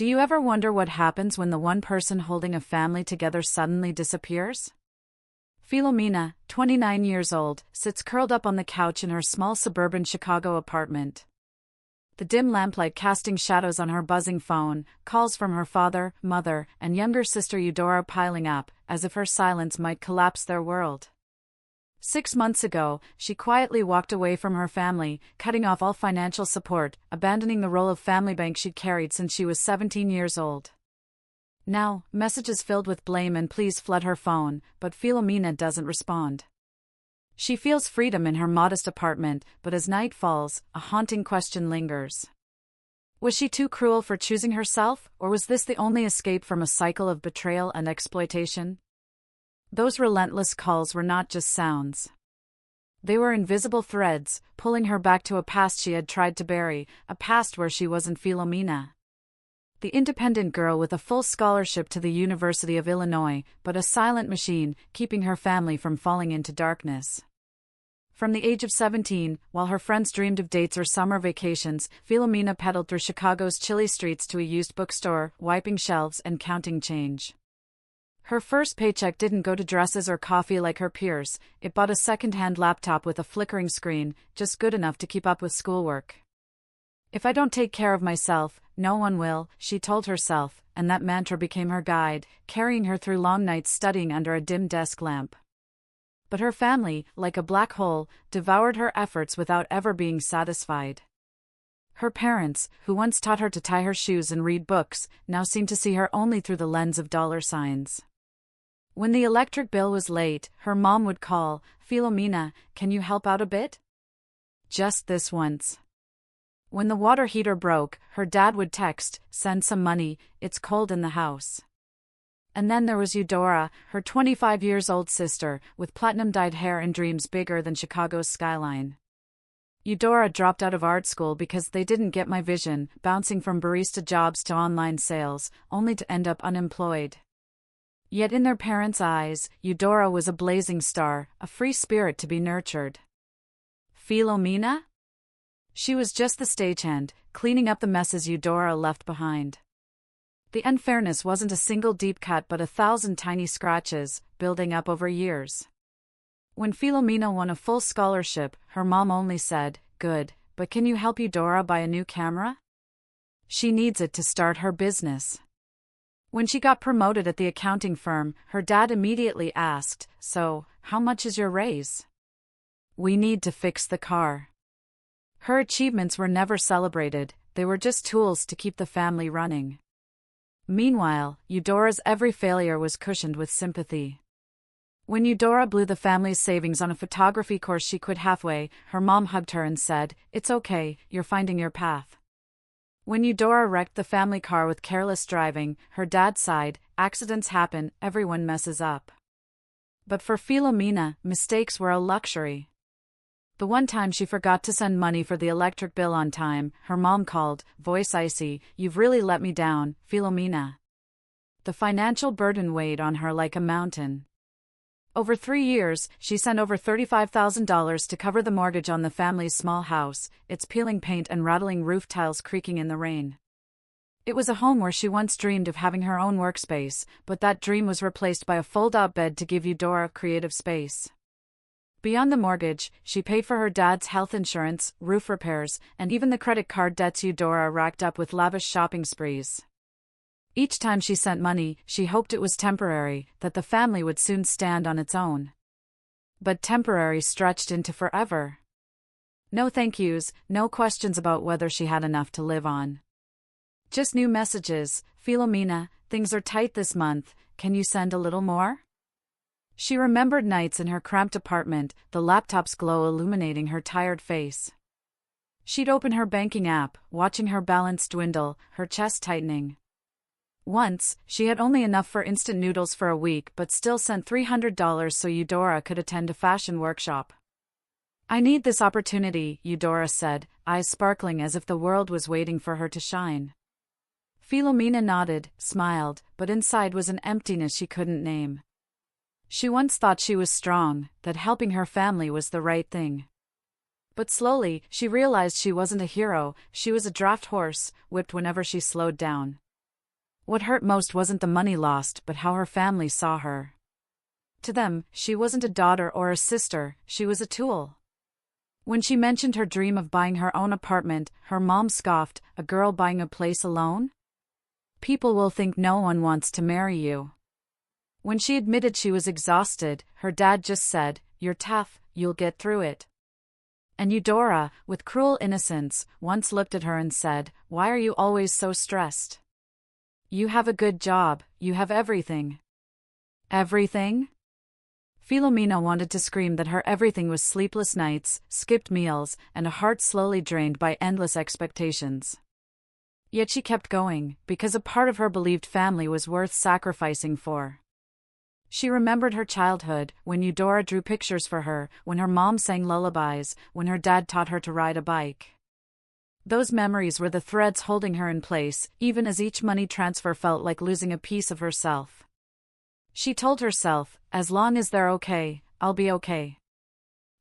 Do you ever wonder what happens when the one person holding a family together suddenly disappears? Philomena, 29 years old, sits curled up on the couch in her small suburban Chicago apartment. The dim lamplight casting shadows on her buzzing phone, calls from her father, mother, and younger sister Eudora piling up, as if her silence might collapse their world. 6 months ago, she quietly walked away from her family, cutting off all financial support, abandoning the role of family bank she'd carried since she was 17 years old. Now, messages filled with blame and pleas flood her phone, but Philomena doesn't respond. She feels freedom in her modest apartment, but as night falls, a haunting question lingers. Was she too cruel for choosing herself, or was this the only escape from a cycle of betrayal and exploitation? Those relentless calls were not just sounds. They were invisible threads, pulling her back to a past she had tried to bury, a past where she wasn't Philomena. The independent girl with a full scholarship to the University of Illinois, but a silent machine, keeping her family from falling into darkness. From the age of 17, while her friends dreamed of dates or summer vacations, Philomena pedaled through Chicago's chilly streets to a used bookstore, wiping shelves and counting change. Her first paycheck didn't go to dresses or coffee like her peers, it bought a second-hand laptop with a flickering screen, just good enough to keep up with schoolwork. If I don't take care of myself, no one will, she told herself, and that mantra became her guide, carrying her through long nights studying under a dim desk lamp. But her family, like a black hole, devoured her efforts without ever being satisfied. Her parents, who once taught her to tie her shoes and read books, now seemed to see her only through the lens of dollar signs. When the electric bill was late, her mom would call, "Philomena, can you help out a bit?" Just this once. When the water heater broke, her dad would text, "Send some money, it's cold in the house." And then there was Eudora, her 25-years-old sister, with platinum-dyed hair and dreams bigger than Chicago's skyline. Eudora dropped out of art school because they didn't get my vision, bouncing from barista jobs to online sales, only to end up unemployed. Yet in their parents' eyes, Eudora was a blazing star, a free spirit to be nurtured. Philomena? She was just the stagehand, cleaning up the messes Eudora left behind. The unfairness wasn't a single deep cut but 1,000 tiny scratches, building up over years. When Philomena won a full scholarship, her mom only said, "Good, but can you help Eudora buy a new camera? She needs it to start her business." When she got promoted at the accounting firm, her dad immediately asked, "So, how much is your raise?" "We need to fix the car." Her achievements were never celebrated, they were just tools to keep the family running. Meanwhile, Eudora's every failure was cushioned with sympathy. When Eudora blew the family's savings on a photography course she quit halfway, her mom hugged her and said, "It's okay, you're finding your path." When Eudora wrecked the family car with careless driving, her dad sighed, "Accidents happen, everyone messes up." But for Philomena, mistakes were a luxury. The one time she forgot to send money for the electric bill on time, her mom called, voice icy, "You've really let me down, Philomena." The financial burden weighed on her like a mountain. Over 3 years, she sent over $35,000 to cover the mortgage on the family's small house, its peeling paint and rattling roof tiles creaking in the rain. It was a home where she once dreamed of having her own workspace, but that dream was replaced by a fold-out bed to give Eudora creative space. Beyond the mortgage, she paid for her dad's health insurance, roof repairs, and even the credit card debts Eudora racked up with lavish shopping sprees. Each time she sent money, she hoped it was temporary, that the family would soon stand on its own. But temporary stretched into forever. No thank yous, no questions about whether she had enough to live on. Just new messages, "Philomena, things are tight this month, can you send a little more?" She remembered nights in her cramped apartment, the laptop's glow illuminating her tired face. She'd open her banking app, watching her balance dwindle, her chest tightening. Once, she had only enough for instant noodles for a week but still sent $300 so Eudora could attend a fashion workshop. "I need this opportunity," Eudora said, eyes sparkling as if the world was waiting for her to shine. Philomena nodded, smiled, but inside was an emptiness she couldn't name. She once thought she was strong, that helping her family was the right thing. But slowly, she realized she wasn't a hero, she was a draft horse, whipped whenever she slowed down. What hurt most wasn't the money lost, but how her family saw her. To them, she wasn't a daughter or a sister, she was a tool. When she mentioned her dream of buying her own apartment, her mom scoffed, "A girl buying a place alone? People will think no one wants to marry you." When she admitted she was exhausted, her dad just said, "You're tough, you'll get through it." And Eudora, with cruel innocence, once looked at her and said, "Why are you always so stressed? You have a good job, you have everything." Everything? Philomena wanted to scream that her everything was sleepless nights, skipped meals, and a heart slowly drained by endless expectations. Yet she kept going, because a part of her believed family was worth sacrificing for. She remembered her childhood, when Eudora drew pictures for her, when her mom sang lullabies, when her dad taught her to ride a bike. Those memories were the threads holding her in place, even as each money transfer felt like losing a piece of herself. She told herself, "As long as they're okay, I'll be okay."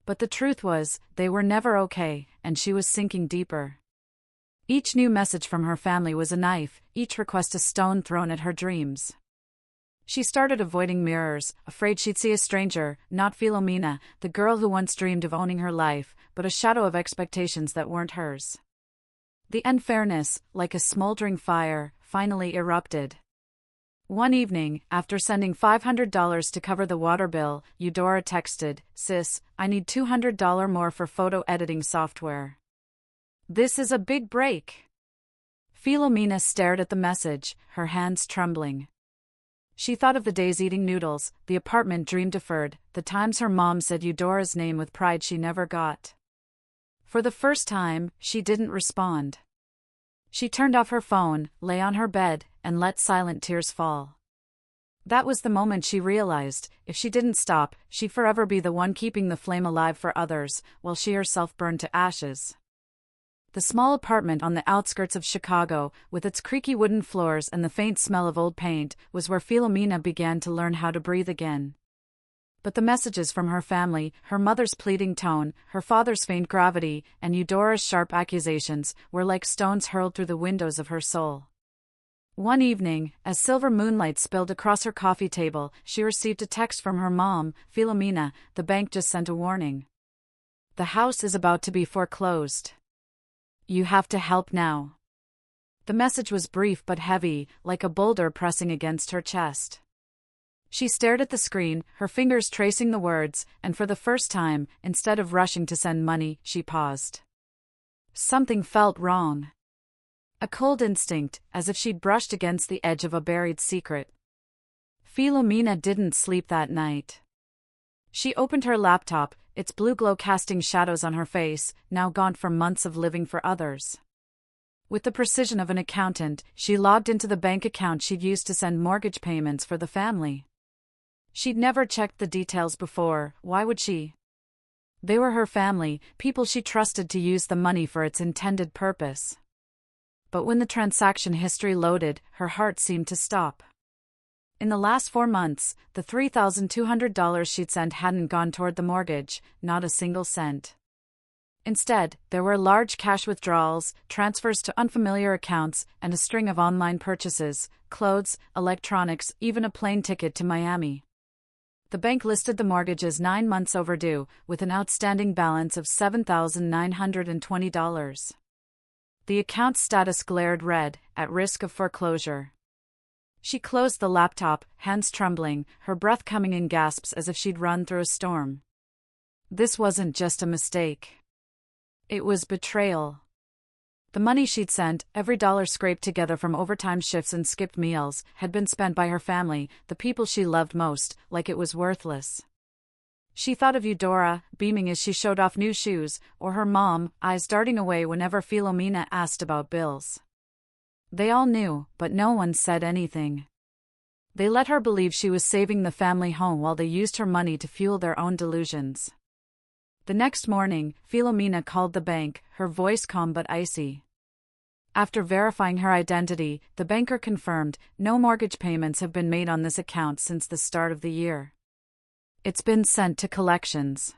But the truth was, they were never okay, and she was sinking deeper. Each new message from her family was a knife, each request a stone thrown at her dreams. She started avoiding mirrors, afraid she'd see a stranger, not Philomena, the girl who once dreamed of owning her life, but a shadow of expectations that weren't hers. The unfairness, like a smoldering fire, finally erupted. One evening, after sending $500 to cover the water bill, Eudora texted, "Sis, I need $200 more for photo editing software." This is a big break. Philomena stared at the message, her hands trembling. She thought of the days eating noodles, the apartment dream deferred, the times her mom said Eudora's name with pride she never got. For the first time, she didn't respond. She turned off her phone, lay on her bed, and let silent tears fall. That was the moment she realized, if she didn't stop, she'd forever be the one keeping the flame alive for others, while she herself burned to ashes. The small apartment on the outskirts of Chicago, with its creaky wooden floors and the faint smell of old paint, was where Philomena began to learn how to breathe again. But the messages from her family, her mother's pleading tone, her father's faint gravity, and Eudora's sharp accusations, were like stones hurled through the windows of her soul. One evening, as silver moonlight spilled across her coffee table, she received a text from her mom, "Philomena, the bank just sent a warning. The house is about to be foreclosed. You have to help now." The message was brief but heavy, like a boulder pressing against her chest. She stared at the screen, her fingers tracing the words, and for the first time, instead of rushing to send money, she paused. Something felt wrong. A cold instinct, as if she'd brushed against the edge of a buried secret. Philomena didn't sleep that night. She opened her laptop, its blue glow casting shadows on her face, now gaunt from months of living for others. With the precision of an accountant, she logged into the bank account she'd used to send mortgage payments for the family. She'd never checked the details before, why would she? They were her family, people she trusted to use the money for its intended purpose. But when the transaction history loaded, her heart seemed to stop. In the last 4 months, the $3,200 she'd sent hadn't gone toward the mortgage, not a single cent. Instead, there were large cash withdrawals, transfers to unfamiliar accounts, and a string of online purchases, clothes, electronics, even a plane ticket to Miami. The bank listed the mortgage as 9 months overdue, with an outstanding balance of $7,920. The account's status glared red, at risk of foreclosure. She closed the laptop, hands trembling, her breath coming in gasps as if she'd run through a storm. This wasn't just a mistake. It was betrayal. The money she'd sent, every dollar scraped together from overtime shifts and skipped meals, had been spent by her family, the people she loved most, like it was worthless. She thought of Eudora, beaming as she showed off new shoes, or her mom, eyes darting away whenever Philomena asked about bills. They all knew, but no one said anything. They let her believe she was saving the family home while they used her money to fuel their own delusions. The next morning, Philomena called the bank, her voice calm but icy. After verifying her identity, the banker confirmed, no mortgage payments have been made on this account since the start of the year. It's been sent to collections.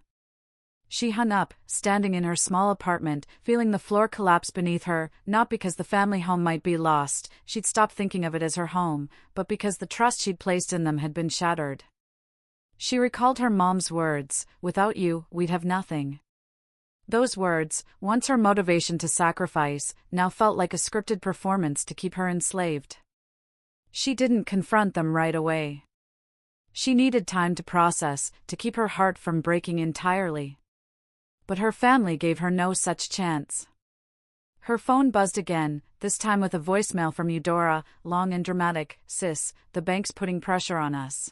She hung up, standing in her small apartment, feeling the floor collapse beneath her, not because the family home might be lost, she'd stopped thinking of it as her home, but because the trust she'd placed in them had been shattered. She recalled her mom's words, "Without you, we'd have nothing." Those words, once her motivation to sacrifice, now felt like a scripted performance to keep her enslaved. She didn't confront them right away. She needed time to process, to keep her heart from breaking entirely. But her family gave her no such chance. Her phone buzzed again, this time with a voicemail from Eudora, long and dramatic. "Sis, the bank's putting pressure on us.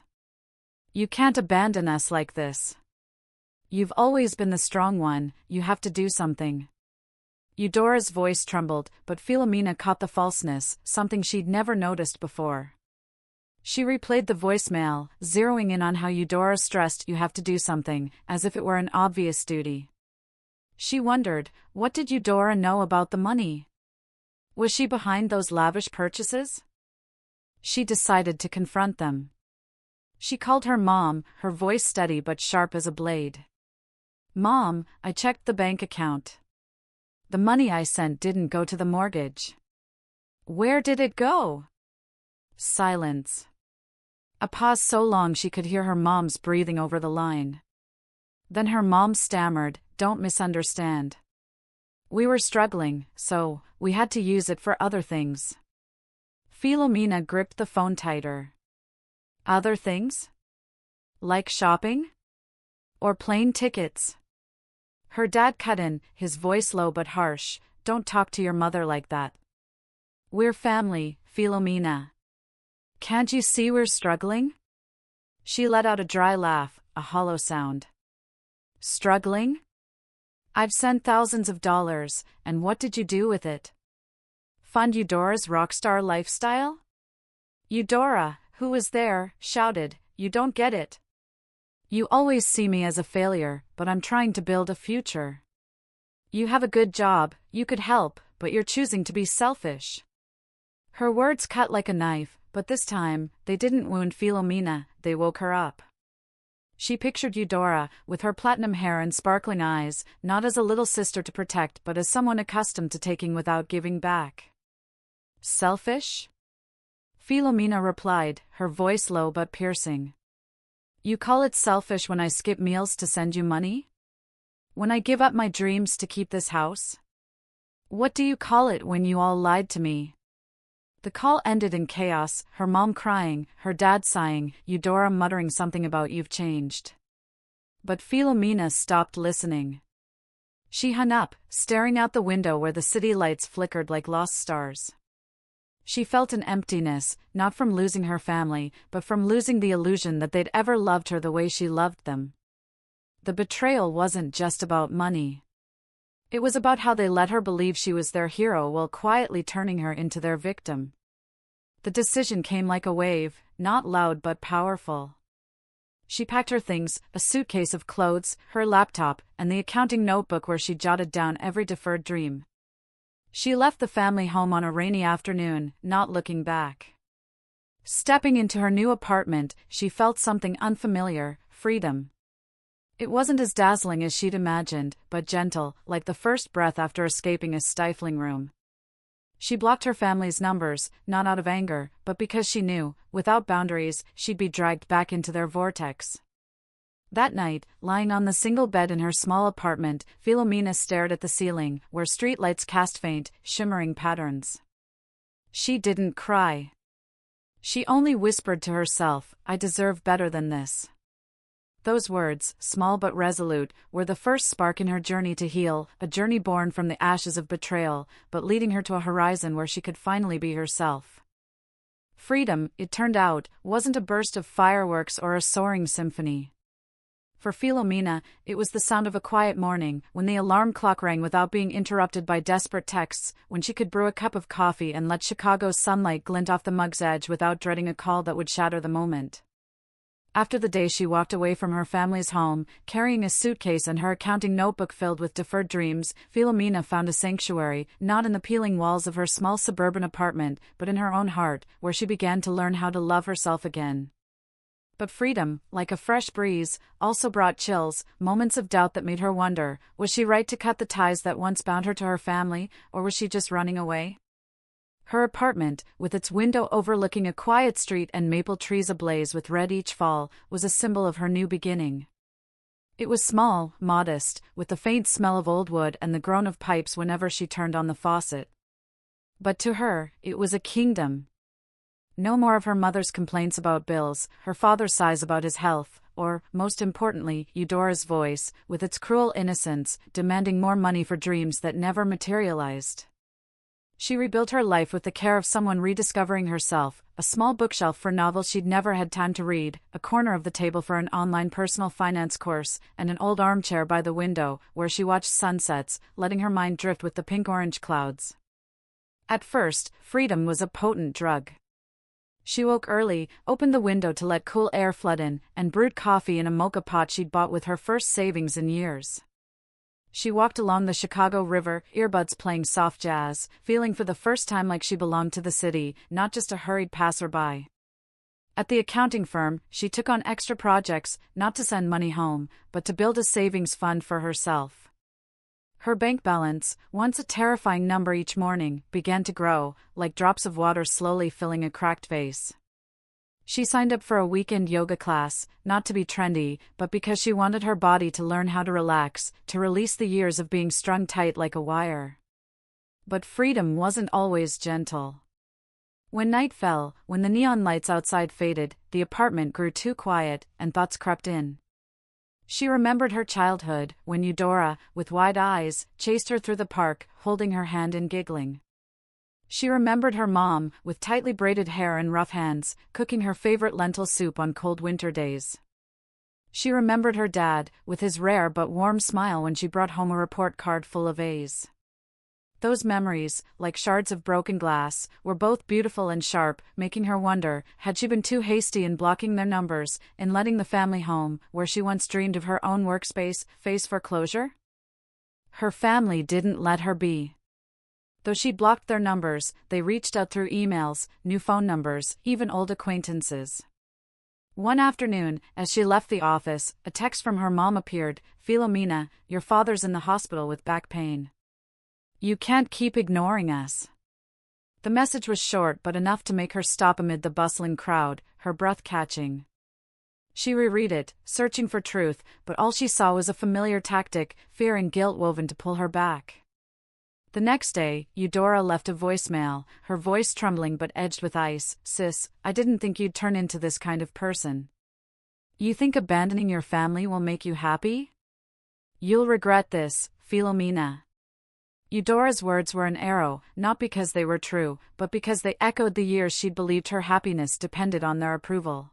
You can't abandon us like this. You've always been the strong one, you have to do something." Eudora's voice trembled, but Philomena caught the falseness, something she'd never noticed before. She replayed the voicemail, zeroing in on how Eudora stressed "you have to do something," as if it were an obvious duty. She wondered, what did Eudora know about the money? Was she behind those lavish purchases? She decided to confront them. She called her mom, her voice steady but sharp as a blade. "Mom, I checked the bank account. The money I sent didn't go to the mortgage." "Where did it go?" Silence. A pause so long she could hear her mom's breathing over the line. Then her mom stammered, "Don't misunderstand. We were struggling, so we had to use it for other things." Philomena gripped the phone tighter. Other things? Like shopping? Or plane tickets? Her dad cut in, his voice low but harsh. "Don't talk to your mother like that. We're family, Philomena. Can't you see we're struggling?" She let out a dry laugh, a hollow sound. "Struggling? I've sent thousands of dollars, and what did you do with it? Fund Eudora's rockstar lifestyle?" Eudora, who was there, shouted, "You don't get it. You always see me as a failure, but I'm trying to build a future. You have a good job, you could help, but you're choosing to be selfish." Her words cut like a knife, but this time, they didn't wound Philomena, they woke her up. She pictured Eudora, with her platinum hair and sparkling eyes, not as a little sister to protect but as someone accustomed to taking without giving back. "Selfish?" Philomena replied, her voice low but piercing. "You call it selfish when I skip meals to send you money? When I give up my dreams to keep this house? What do you call it when you all lied to me?" The call ended in chaos, her mom crying, her dad sighing, Eudora muttering something about "you've changed." But Philomena stopped listening. She hung up, staring out the window where the city lights flickered like lost stars. She felt an emptiness, not from losing her family, but from losing the illusion that they'd ever loved her the way she loved them. The betrayal wasn't just about money. It was about how they let her believe she was their hero while quietly turning her into their victim. The decision came like a wave, not loud but powerful. She packed her things, a suitcase of clothes, her laptop, and the accounting notebook where she jotted down every deferred dream. She left the family home on a rainy afternoon, not looking back. Stepping into her new apartment, she felt something unfamiliar, freedom. It wasn't as dazzling as she'd imagined, but gentle, like the first breath after escaping a stifling room. She blocked her family's numbers, not out of anger, but because she knew, without boundaries, she'd be dragged back into their vortex. That night, lying on the single bed in her small apartment, Philomena stared at the ceiling, where streetlights cast faint, shimmering patterns. She didn't cry. She only whispered to herself, "I deserve better than this." Those words, small but resolute, were the first spark in her journey to heal, a journey born from the ashes of betrayal, but leading her to a horizon where she could finally be herself. Freedom, it turned out, wasn't a burst of fireworks or a soaring symphony. For Philomena, it was the sound of a quiet morning, when the alarm clock rang without being interrupted by desperate texts, when she could brew a cup of coffee and let Chicago's sunlight glint off the mug's edge without dreading a call that would shatter the moment. After the day she walked away from her family's home, carrying a suitcase and her accounting notebook filled with deferred dreams, Philomena found a sanctuary, not in the peeling walls of her small suburban apartment, but in her own heart, where she began to learn how to love herself again. But freedom, like a fresh breeze, also brought chills, moments of doubt that made her wonder, was she right to cut the ties that once bound her to her family, or was she just running away? Her apartment, with its window overlooking a quiet street and maple trees ablaze with red each fall, was a symbol of her new beginning. It was small, modest, with the faint smell of old wood and the groan of pipes whenever she turned on the faucet. But to her, it was a kingdom. No more of her mother's complaints about bills, her father's sighs about his health, or, most importantly, Eudora's voice, with its cruel innocence, demanding more money for dreams that never materialized. She rebuilt her life with the care of someone rediscovering herself, a small bookshelf for novels she'd never had time to read, a corner of the table for an online personal finance course, and an old armchair by the window, where she watched sunsets, letting her mind drift with the pink-orange clouds. At first, freedom was a potent drug. She woke early, opened the window to let cool air flood in, and brewed coffee in a mocha pot she'd bought with her first savings in years. She walked along the Chicago River, earbuds playing soft jazz, feeling for the first time like she belonged to the city, not just a hurried passerby. At the accounting firm, she took on extra projects, not to send money home, but to build a savings fund for herself. Her bank balance, once a terrifying number each morning, began to grow, like drops of water slowly filling a cracked vase. She signed up for a weekend yoga class, not to be trendy, but because she wanted her body to learn how to relax, to release the years of being strung tight like a wire. But freedom wasn't always gentle. When night fell, when the neon lights outside faded, the apartment grew too quiet, and thoughts crept in. She remembered her childhood, when Eudora, with wide eyes, chased her through the park, holding her hand and giggling. She remembered her mom, with tightly braided hair and rough hands, cooking her favorite lentil soup on cold winter days. She remembered her dad, with his rare but warm smile when she brought home a report card full of A's. Those memories, like shards of broken glass, were both beautiful and sharp, making her wonder, had she been too hasty in blocking their numbers, in letting the family home, where she once dreamed of her own workspace, face foreclosure? Her family didn't let her be. Though she blocked their numbers, they reached out through emails, new phone numbers, even old acquaintances. One afternoon, as she left the office, a text from her mom appeared, "Filomena, your father's in the hospital with back pain. You can't keep ignoring us." The message was short but enough to make her stop amid the bustling crowd, her breath catching. She reread it, searching for truth, but all she saw was a familiar tactic, fear and guilt woven to pull her back. The next day, Eudora left a voicemail, her voice trembling but edged with ice. "Sis, I didn't think you'd turn into this kind of person. You think abandoning your family will make you happy? You'll regret this, Filomena." Eudora's words were an arrow, not because they were true, but because they echoed the years she'd believed her happiness depended on their approval.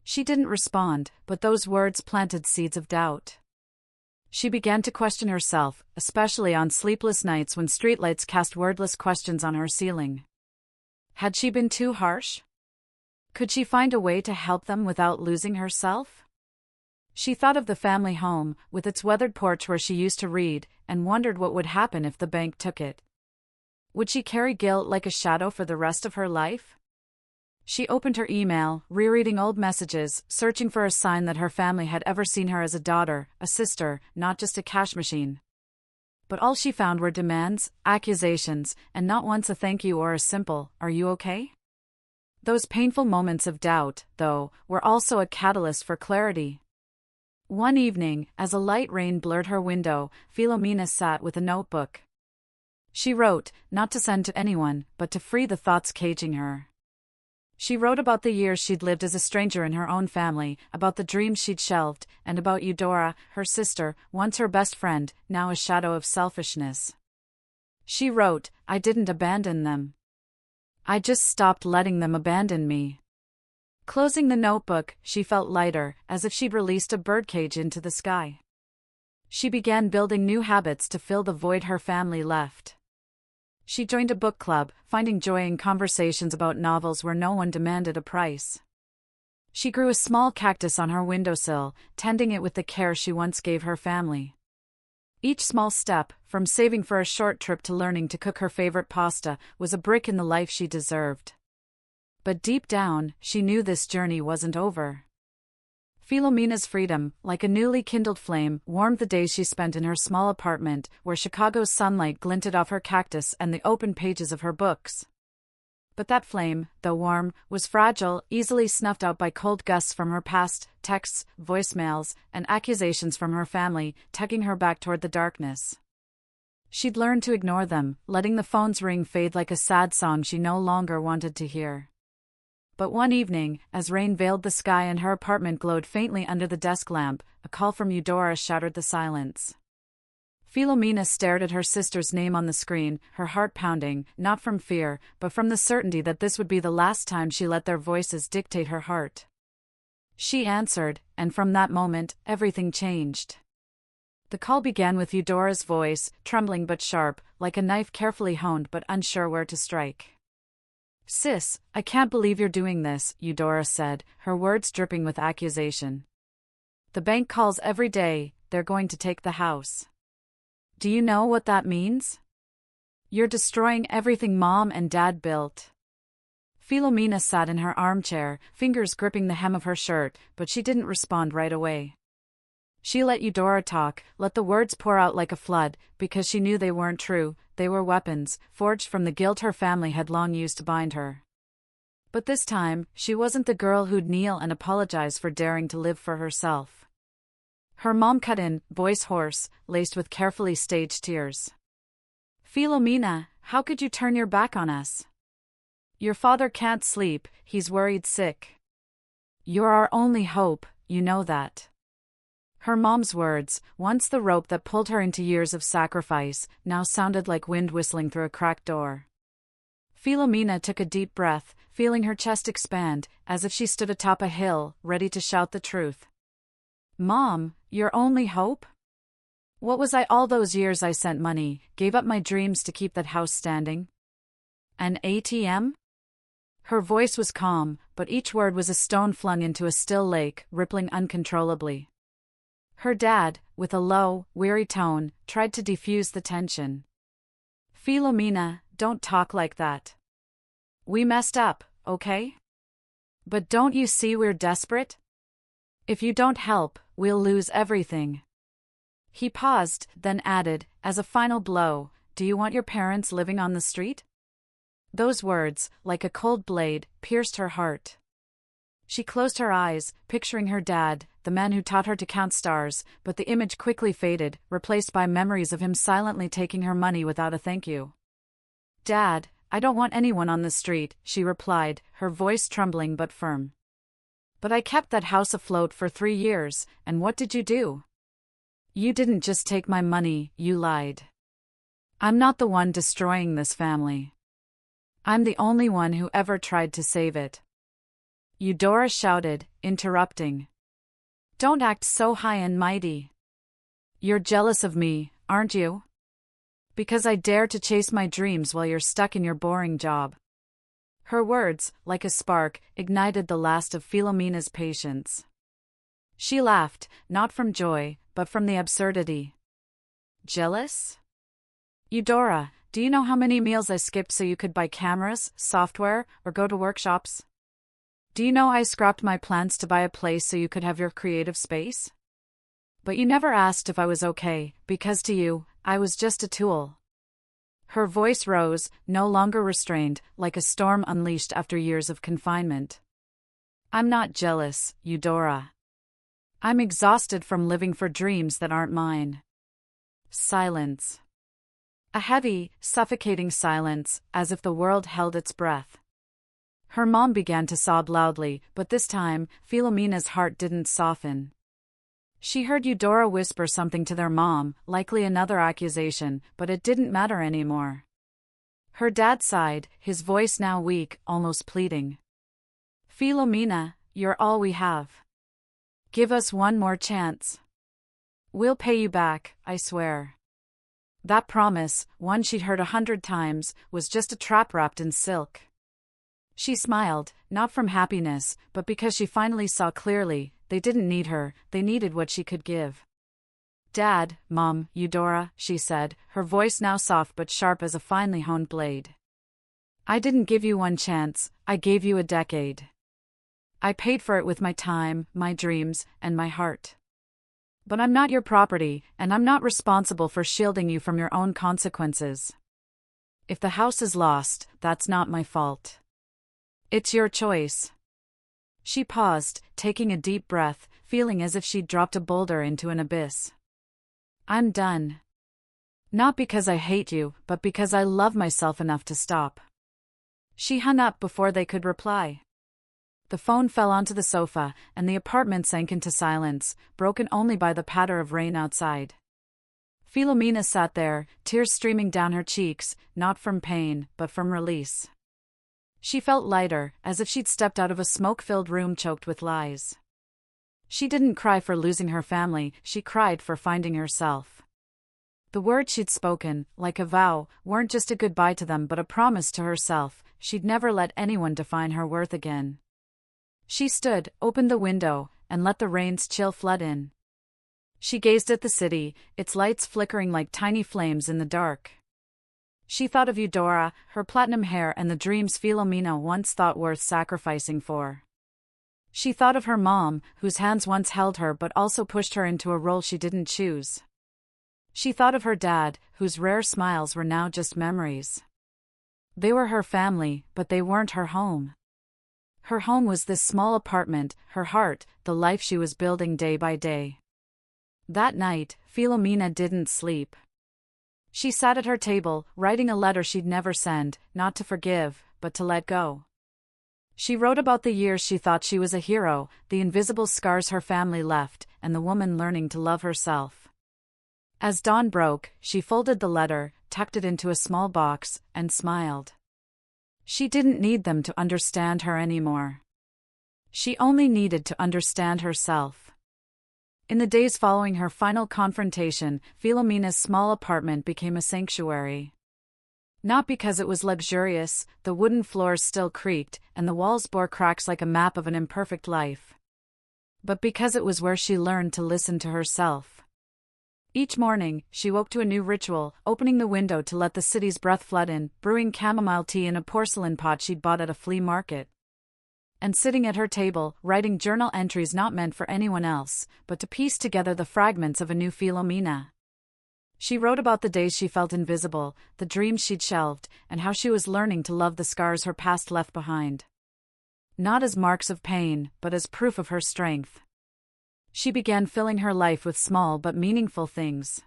She didn't respond, but those words planted seeds of doubt. She began to question herself, especially on sleepless nights when streetlights cast wordless questions on her ceiling. Had she been too harsh? Could she find a way to help them without losing herself? She thought of the family home, with its weathered porch where she used to read, and wondered what would happen if the bank took it. Would she carry guilt like a shadow for the rest of her life? She opened her email, rereading old messages, searching for a sign that her family had ever seen her as a daughter, a sister, not just a cash machine. But all she found were demands, accusations, and not once a thank you or a simple, "Are you okay?" Those painful moments of doubt, though, were also a catalyst for clarity. One evening, as a light rain blurred her window, Filomena sat with a notebook. She wrote, not to send to anyone, but to free the thoughts caging her. She wrote about the years she'd lived as a stranger in her own family, about the dreams she'd shelved, and about Eudora, her sister, once her best friend, now a shadow of selfishness. She wrote, "I didn't abandon them. I just stopped letting them abandon me." Closing the notebook, she felt lighter, as if she'd released a birdcage into the sky. She began building new habits to fill the void her family left. She joined a book club, finding joy in conversations about novels where no one demanded a price. She grew a small cactus on her windowsill, tending it with the care she once gave her family. Each small step, from saving for a short trip to learning to cook her favorite pasta, was a brick in the life she deserved. But deep down, she knew this journey wasn't over. Philomena's freedom, like a newly kindled flame, warmed the days she spent in her small apartment, where Chicago's sunlight glinted off her cactus and the open pages of her books. But that flame, though warm, was fragile, easily snuffed out by cold gusts from her past, texts, voicemails, and accusations from her family, tugging her back toward the darkness. She'd learned to ignore them, letting the phone's ring fade like a sad song she no longer wanted to hear. But one evening, as rain veiled the sky and her apartment glowed faintly under the desk lamp, a call from Eudora shattered the silence. Philomena stared at her sister's name on the screen, her heart pounding, not from fear, but from the certainty that this would be the last time she let their voices dictate her heart. She answered, and from that moment, everything changed. The call began with Eudora's voice, trembling but sharp, like a knife carefully honed but unsure where to strike. "Sis, I can't believe you're doing this," Eudora said, her words dripping with accusation. "The bank calls every day, they're going to take the house. Do you know what that means? You're destroying everything Mom and Dad built." Philomena sat in her armchair, fingers gripping the hem of her shirt, but she didn't respond right away. She let Eudora talk, let the words pour out like a flood, because she knew they weren't true, they were weapons, forged from the guilt her family had long used to bind her. But this time, she wasn't the girl who'd kneel and apologize for daring to live for herself. Her mom cut in, voice hoarse, laced with carefully staged tears. "Philomena, how could you turn your back on us? Your father can't sleep, he's worried sick. You're our only hope, you know that." Her mom's words, once the rope that pulled her into years of sacrifice, now sounded like wind whistling through a cracked door. Philomena took a deep breath, feeling her chest expand, as if she stood atop a hill, ready to shout the truth. "Mom, your only hope? What was I all those years I sent money, gave up my dreams to keep that house standing? An ATM?" Her voice was calm, but each word was a stone flung into a still lake, rippling uncontrollably. Her dad, with a low, weary tone, tried to defuse the tension. "Philomena, don't talk like that. We messed up, okay? But don't you see we're desperate? If you don't help, we'll lose everything." He paused, then added, as a final blow, "Do you want your parents living on the street?" Those words, like a cold blade, pierced her heart. She closed her eyes, picturing her dad, the man who taught her to count stars, but the image quickly faded, replaced by memories of him silently taking her money without a thank you. "Dad, I don't want anyone on the street," she replied, her voice trembling but firm. "But I kept that house afloat for 3 years, and what did you do? You didn't just take my money, you lied. I'm not the one destroying this family. I'm the only one who ever tried to save it." Eudora shouted, interrupting. "Don't act so high and mighty. You're jealous of me, aren't you? Because I dare to chase my dreams while you're stuck in your boring job." Her words, like a spark, ignited the last of Philomena's patience. She laughed, not from joy, but from the absurdity. "Jealous? Eudora, do you know how many meals I skipped so you could buy cameras, software, or go to workshops? Do you know I scrapped my plans to buy a place so you could have your creative space? But you never asked if I was okay, because to you, I was just a tool." Her voice rose, no longer restrained, like a storm unleashed after years of confinement. "I'm not jealous, Eudora. I'm exhausted from living for dreams that aren't mine." Silence. A heavy, suffocating silence, as if the world held its breath. Her mom began to sob loudly, but this time, Philomena's heart didn't soften. She heard Eudora whisper something to their mom, likely another accusation, but it didn't matter anymore. Her dad sighed, his voice now weak, almost pleading. "Philomena, you're all we have. Give us one more chance. We'll pay you back, I swear." That promise, one she'd heard 100 times, was just a trap wrapped in silk. She smiled, not from happiness, but because she finally saw clearly, they didn't need her, they needed what she could give. "Dad, Mom, Eudora," she said, her voice now soft but sharp as a finely honed blade. "I didn't give you one chance, I gave you a decade. I paid for it with my time, my dreams, and my heart. But I'm not your property, and I'm not responsible for shielding you from your own consequences. If the house is lost, that's not my fault. It's your choice." She paused, taking a deep breath, feeling as if she'd dropped a boulder into an abyss. "I'm done. Not because I hate you, but because I love myself enough to stop." She hung up before they could reply. The phone fell onto the sofa, and the apartment sank into silence, broken only by the patter of rain outside. Filomena sat there, tears streaming down her cheeks, not from pain, but from release. She felt lighter, as if she'd stepped out of a smoke-filled room choked with lies. She didn't cry for losing her family, she cried for finding herself. The words she'd spoken, like a vow, weren't just a goodbye to them but a promise to herself. She'd never let anyone define her worth again. She stood, opened the window, and let the rain's chill flood in. She gazed at the city, its lights flickering like tiny flames in the dark. She thought of Eudora, her platinum hair and the dreams Filomena once thought worth sacrificing for. She thought of her mom, whose hands once held her but also pushed her into a role she didn't choose. She thought of her dad, whose rare smiles were now just memories. They were her family, but they weren't her home. Her home was this small apartment, her heart, the life she was building day by day. That night, Filomena didn't sleep. She sat at her table, writing a letter she'd never send, not to forgive, but to let go. She wrote about the years she thought she was a hero, the invisible scars her family left, and the woman learning to love herself. As dawn broke, she folded the letter, tucked it into a small box, and smiled. She didn't need them to understand her anymore. She only needed to understand herself. In the days following her final confrontation, Filomena's small apartment became a sanctuary. Not because it was luxurious, the wooden floors still creaked, and the walls bore cracks like a map of an imperfect life. But because it was where she learned to listen to herself. Each morning, she woke to a new ritual, opening the window to let the city's breath flood in, brewing chamomile tea in a porcelain pot she'd bought at a flea market. And sitting at her table, writing journal entries not meant for anyone else, but to piece together the fragments of a new Filomena. She wrote about the days she felt invisible, the dreams she'd shelved, and how she was learning to love the scars her past left behind. Not as marks of pain, but as proof of her strength. She began filling her life with small but meaningful things.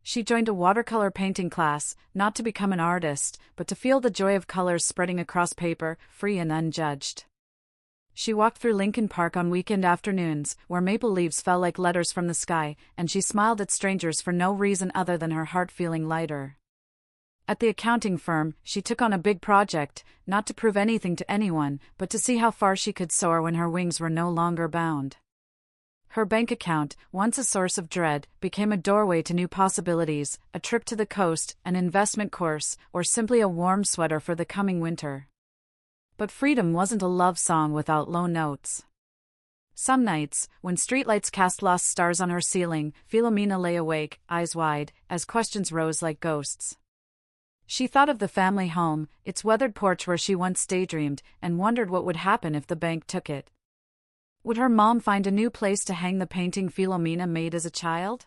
She joined a watercolor painting class, not to become an artist, but to feel the joy of colors spreading across paper, free and unjudged. She walked through Lincoln Park on weekend afternoons, where maple leaves fell like letters from the sky, and she smiled at strangers for no reason other than her heart feeling lighter. At the accounting firm, she took on a big project, not to prove anything to anyone, but to see how far she could soar when her wings were no longer bound. Her bank account, once a source of dread, became a doorway to new possibilities, a trip to the coast, an investment course, or simply a warm sweater for the coming winter. But freedom wasn't a love song without low notes. Some nights, when streetlights cast lost stars on her ceiling, Filomena lay awake, eyes wide, as questions rose like ghosts. She thought of the family home, its weathered porch where she once daydreamed, and wondered what would happen if the bank took it. Would her mom find a new place to hang the painting Filomena made as a child?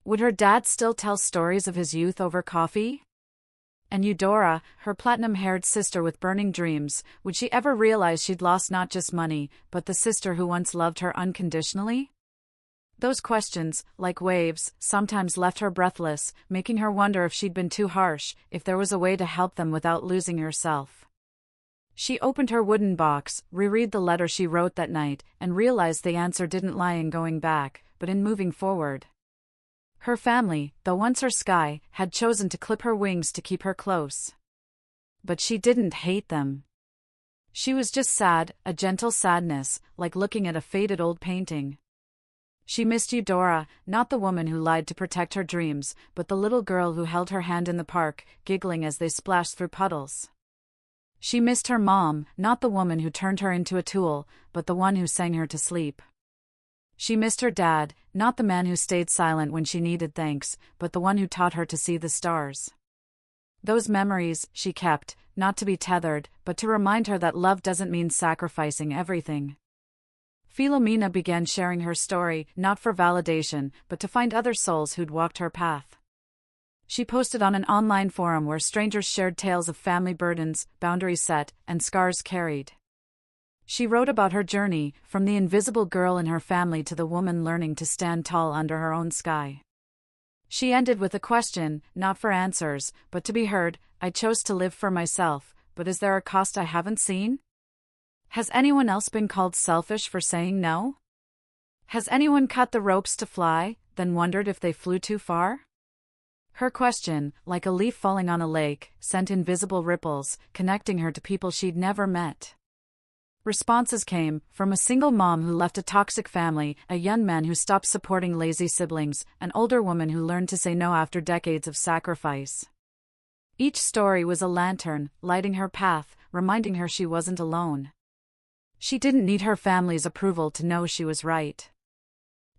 Would her dad still tell stories of his youth over coffee? And Eudora, her platinum-haired sister with burning dreams, would she ever realize she'd lost not just money, but the sister who once loved her unconditionally? Those questions, like waves, sometimes left her breathless, making her wonder if she'd been too harsh, if there was a way to help them without losing herself. She opened her wooden box, reread the letter she wrote that night, and realized the answer didn't lie in going back, but in moving forward. Her family, though once her sky, had chosen to clip her wings to keep her close. But she didn't hate them. She was just sad, a gentle sadness, like looking at a faded old painting. She missed Eudora, not the woman who lied to protect her dreams, but the little girl who held her hand in the park, giggling as they splashed through puddles. She missed her mom, not the woman who turned her into a tool, but the one who sang her to sleep. She missed her dad, not the man who stayed silent when she needed thanks, but the one who taught her to see the stars. Those memories she kept, not to be tethered, but to remind her that love doesn't mean sacrificing everything. Filomena began sharing her story, not for validation, but to find other souls who'd walked her path. She posted on an online forum where strangers shared tales of family burdens, boundaries set, and scars carried. She wrote about her journey, from the invisible girl in her family to the woman learning to stand tall under her own sky. She ended with a question, not for answers, but to be heard. I chose to live for myself, but is there a cost I haven't seen? Has anyone else been called selfish for saying no? Has anyone cut the ropes to fly, then wondered if they flew too far? Her question, like a leaf falling on a lake, sent invisible ripples, connecting her to people she'd never met. Responses came from a single mom who left a toxic family, a young man who stopped supporting lazy siblings, an older woman who learned to say no after decades of sacrifice. Each story was a lantern, lighting her path, reminding her she wasn't alone. She didn't need her family's approval to know she was right.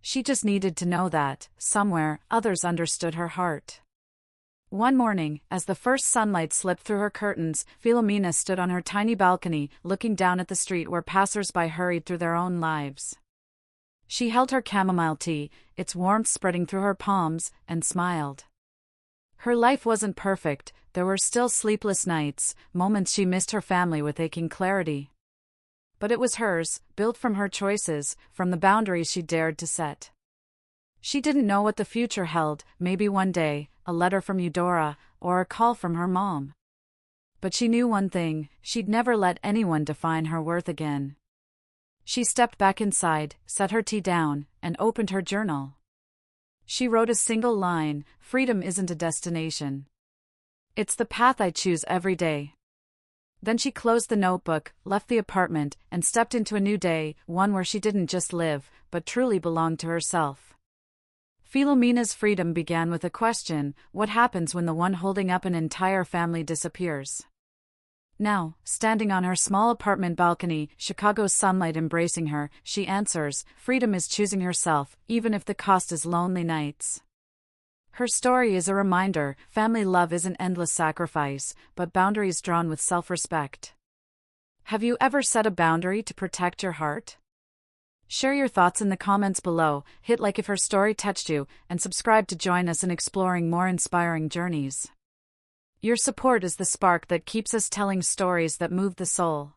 She just needed to know that, somewhere, others understood her heart. One morning, as the first sunlight slipped through her curtains, Filomena stood on her tiny balcony, looking down at the street where passers-by hurried through their own lives. She held her chamomile tea, its warmth spreading through her palms, and smiled. Her life wasn't perfect, there were still sleepless nights, moments she missed her family with aching clarity. But it was hers, built from her choices, from the boundaries she dared to set. She didn't know what the future held, maybe one day, a letter from Eudora, or a call from her mom. But she knew one thing, she'd never let anyone define her worth again. She stepped back inside, set her tea down, and opened her journal. She wrote a single line, "Freedom isn't a destination. It's the path I choose every day." Then she closed the notebook, left the apartment, and stepped into a new day, one where she didn't just live, but truly belonged to herself. Filomena's freedom began with a question: what happens when the one holding up an entire family disappears? Now, standing on her small apartment balcony, Chicago's sunlight embracing her, she answers, freedom is choosing herself, even if the cost is lonely nights. Her story is a reminder, family love isn't endless sacrifice, but boundaries drawn with self-respect. Have you ever set a boundary to protect your heart? Share your thoughts in the comments below, hit like if her story touched you, and subscribe to join us in exploring more inspiring journeys. Your support is the spark that keeps us telling stories that move the soul.